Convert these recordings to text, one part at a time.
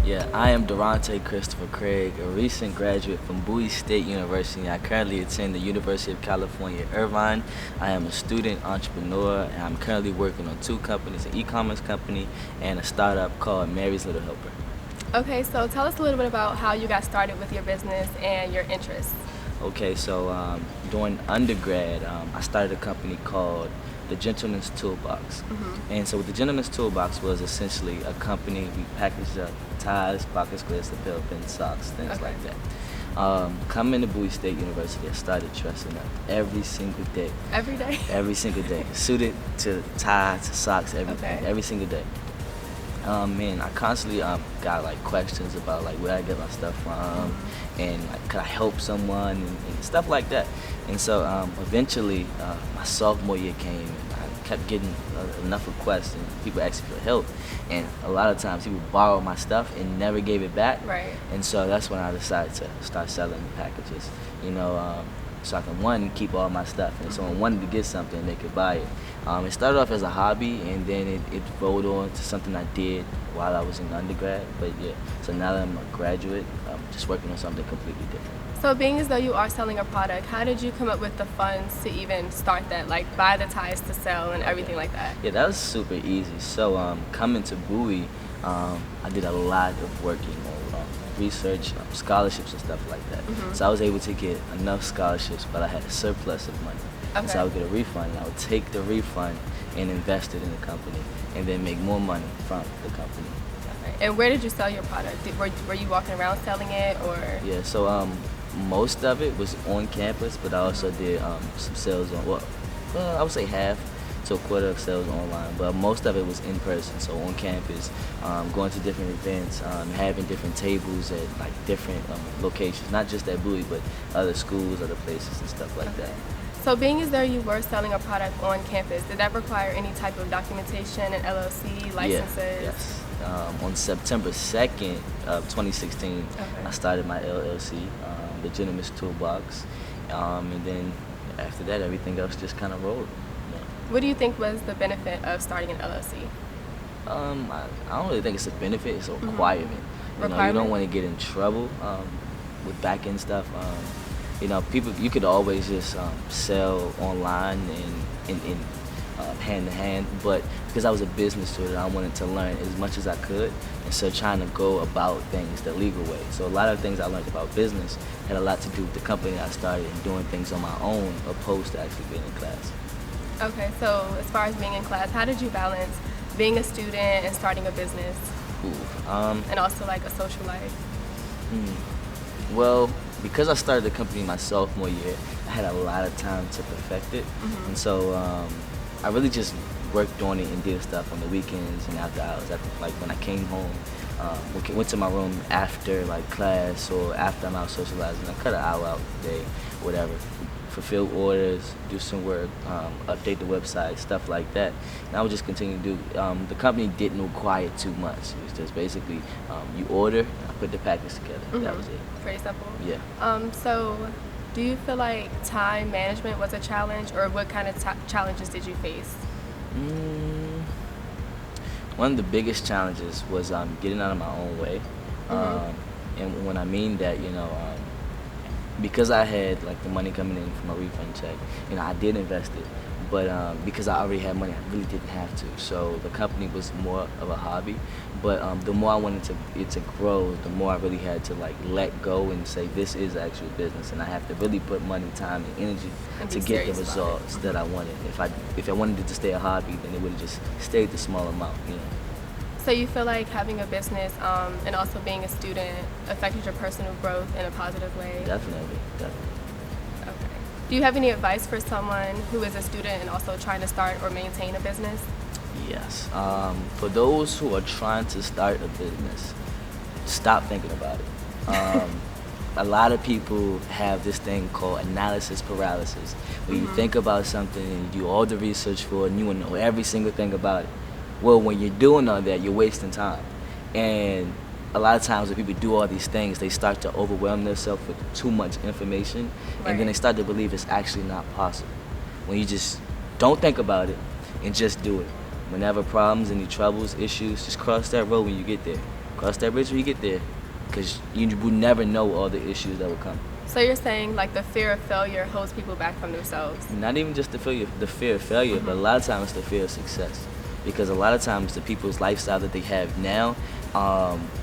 Yeah, I am Durante Christopher Craig, a recent graduate from Bowie State University. I currently attend the University of California, Irvine. I am a student entrepreneur, and I'm currently working on two companies, an e-commerce company and a startup called Mary's Little Helper. Okay, so tell us a little bit about how you got started with your business and your interests. Okay, so during undergrad, I started a company called the Gentleman's Toolbox. And so the Gentleman's Toolbox was essentially a company. We packaged up ties, pocket squares, lapel pins, socks, things Okay. like that. Coming to Bowie State University, I started dressing up every single day. Every day? Every single day. Suited to tie, to socks, everything. Okay. Every single day. Man, I constantly got like questions about like where I get my stuff from, and like could I help someone and stuff like that. And so eventually, my sophomore year came, and I kept getting enough requests and people asking for help. And a lot of times people borrow my stuff and never gave it back. Right. And so that's when I decided to start selling packages. You know, so I can one keep all my stuff, and if someone wanted to get something, they could buy it. It started off as a hobby, and then it rolled on to something I did while I was in undergrad. But yeah, so now that I'm a graduate, I'm just working on something completely different. So being as though you are selling a product, how did you come up with the funds to even start that, like buy the ties to sell and everything like that? Yeah, that was super easy. So coming to Bowie, I did a lot of working on research, scholarships and stuff like that. So I was able to get enough scholarships, but I had a surplus of money. And so I would get a refund, and I would take the refund and invest it in the company, and then make more money from the company. And where did you sell your product? Were you walking around selling it, or? Yeah, so most of it was on campus, but I also did some sales on, well, I would say half to a quarter of sales online, but most of it was in person, so on campus, going to different events, having different tables at like different locations, not just at Bowie, but other schools, other places and stuff like that. So being as though you were selling a product on campus, did that require any type of documentation and LLC licenses? Yes. On September 2nd of 2016, I started my LLC, the Gentleman's Toolbox, and then after that, everything else just kind of rolled. What do you think was the benefit of starting an LLC? I don't really think it's a benefit; it's a requirement. You know, you don't want to get in trouble with back end stuff. You know, people, you could always just sell online and hand to hand, but because I was a business student, I wanted to learn as much as I could, and so trying to go about things the legal way. So a lot of things I learned about business had a lot to do with the company I started and doing things on my own, opposed to actually being in class. Okay, so as far as being in class, how did you balance being a student and starting a business, and also like a social life? Well, because I started the company my sophomore year, I had a lot of time to perfect it, and so I really just worked on it and did stuff on the weekends and after hours. Like when I came home, went to my room after like class or after I'm out socializing, I cut an hour out a day, whatever. Fulfill orders, do some work, update the website, stuff like that. And I would just continue to do. The company didn't require too much. It was just basically you order, and I put the package together. That was it. Pretty simple. Yeah. So do you feel like time management was a challenge, or what kind of challenges did you face? One of the biggest challenges was getting out of my own way. And when I mean that, you know, because I had like the money coming in from a refund check, you know, I did invest it, but because I already had money, I really didn't have to. So the company was more of a hobby, but the more I wanted it to grow, the more I really had to like let go and say this is actual business, and I have to really put money, time, and energy And to be get the serious about it. results that I wanted. If I wanted it to stay a hobby, then it would have just stayed the small amount, you know. So you feel like having a business and also being a student affected your personal growth in a positive way? Definitely. Okay. Do you have any advice for someone who is a student and also trying to start or maintain a business? Yes. For those who are trying to start a business, stop thinking about it. A lot of people have this thing called analysis paralysis, where you think about something and you do all the research for it and you want to know every single thing about it. Well, when you're doing all that, you're wasting time. And a lot of times when people do all these things, they start to overwhelm themselves with too much information, and then they start to believe it's actually not possible. When you just don't think about it and just do it. Whenever problems, any troubles, issues, just cross that road when you get there. Cross that bridge when you get there, because you will never know all the issues that will come. So you're saying like the fear of failure holds people back from themselves? Not even just the fear of failure, but a lot of times it's the fear of success. Because a lot of times the people's lifestyle that they have now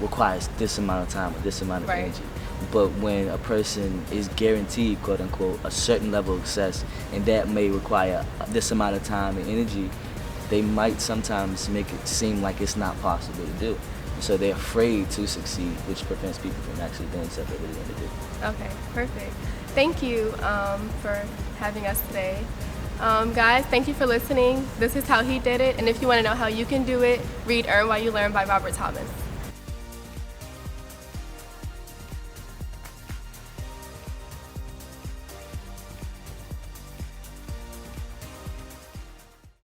requires this amount of time or this amount of energy. But when a person is guaranteed, quote unquote, a certain level of success, and that may require this amount of time and energy, they might sometimes make it seem like it's not possible to do. So they're afraid to succeed, which prevents people from actually doing stuff they really want to do. Okay, perfect. Thank you for having us today. Guys, thank you for listening. This is how he did it, and if you want to know how you can do it, read Earn While You Learn by Robert Thomas.